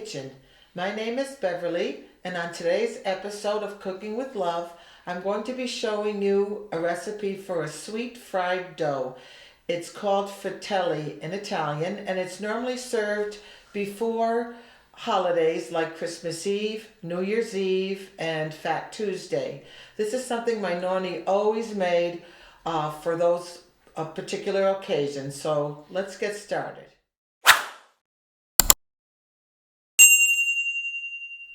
kitchen. My name is Beverly, and on today's episode of Cooking with Love, I'm going to be showing you a recipe for a sweet fried dough. It's called Fratelli in Italian, and it's normally served before holidays like Christmas Eve, New Year's Eve, and Fat Tuesday. This is something my Nonna always made for those particular occasions. So let's get started.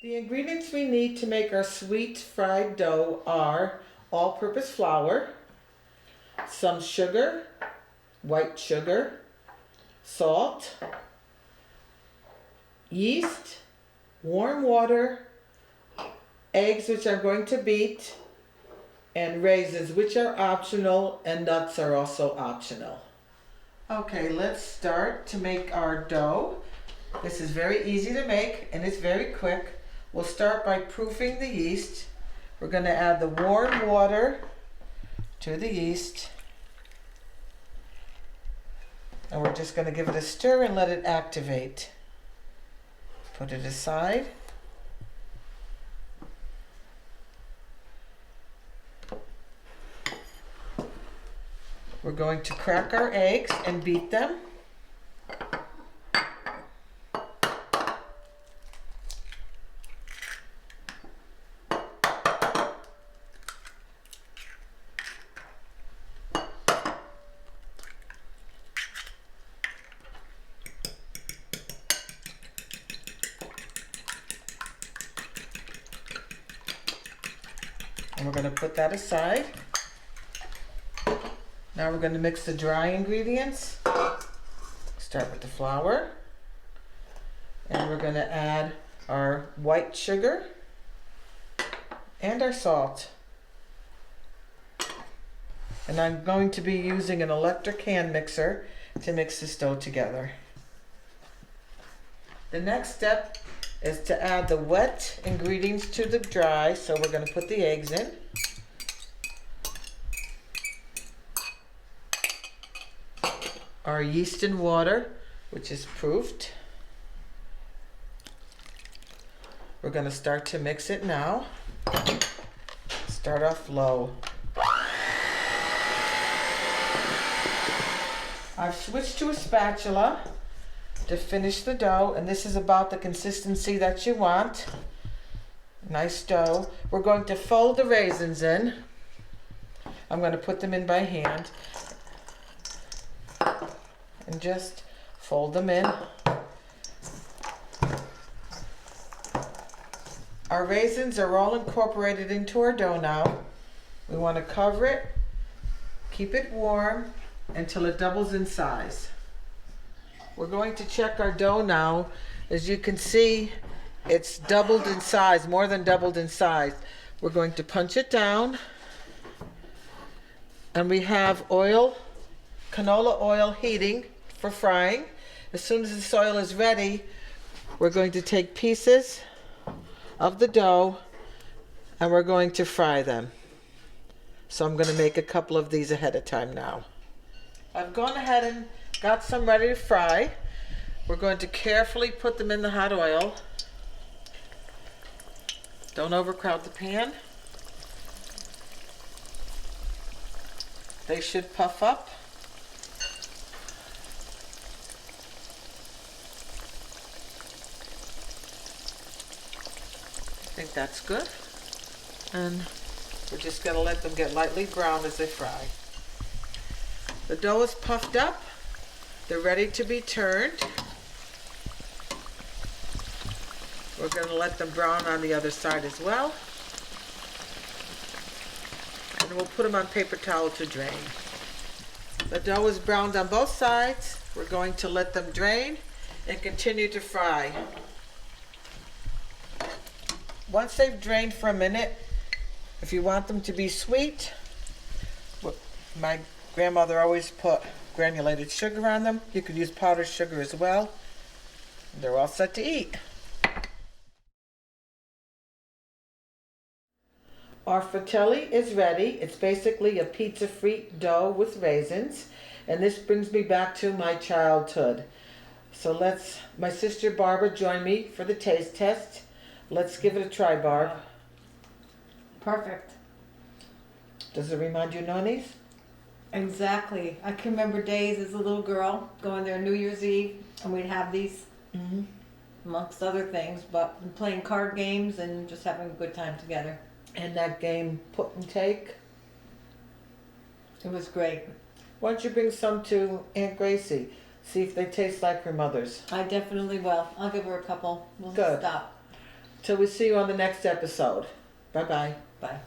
The ingredients we need to make our sweet fried dough are all-purpose flour, some sugar, white sugar, salt, yeast, warm water, eggs which I'm going to beat, and raisins which are optional, and nuts are also optional. Okay, let's start to make our dough. This is very easy to make and it's very quick. We'll start by proofing the yeast. We're going to add the warm water to the yeast. And we're just going to give it a stir and let it activate. Put it aside. We're going to crack our eggs and beat them. And we're going to put that aside. Now we're going to mix the dry ingredients. Start with the flour. And we're going to add our white sugar and our salt. And I'm going to be using an electric hand mixer to mix this dough together. The next step is to add the wet ingredients to the dry, so we're going to put the eggs in. Our yeast and water, which is proofed. We're going to start to mix it now. Start off low. I've switched to a spatula to finish the dough, and this is about the consistency that you want. Nice dough. We're going to fold the raisins in. I'm going to put them in by hand and just fold them in. Our raisins are all incorporated into our dough now. We want to cover it, keep it warm until it doubles in size. We're going to check our dough now. As you can see, it's doubled in size, more than doubled in size. We're going to punch it down, and we have oil, canola oil heating for frying. As soon as this oil is ready, we're going to take pieces of the dough and we're going to fry them. So I'm going to make a couple of these ahead of time now. I've gone ahead and got some ready to fry. We're going to carefully put them in the hot oil. Don't overcrowd the pan. They should puff up. I think that's good. And we're just going to let them get lightly brown as they fry. The dough is puffed up. They're ready to be turned. We're going to let them brown on the other side as well. And we'll put them on paper towel to drain. The dough is browned on both sides. We're going to let them drain and continue to fry. Once they've drained for a minute, if you want them to be sweet, my grandmother always put granulated sugar on them. You could use powdered sugar as well. They're all set to eat. Our Fratelli is ready. It's basically a pizza frite dough with raisins. And this brings me back to my childhood. So my sister Barbara joined me for the taste test. Let's give it a try, Barb. Perfect. Does it remind you of Nonnies? Exactly. I can remember days as a little girl going there New Year's Eve, and we'd have these Mm-hmm. amongst other things, but playing card games and just having a good time together. And that game, Put and Take. It was great. Why don't you bring some to Aunt Gracie? See if they taste like her mother's. I definitely will. I'll give her a couple. We'll Good. stop. Till we see you on the next episode. Bye-bye. Bye.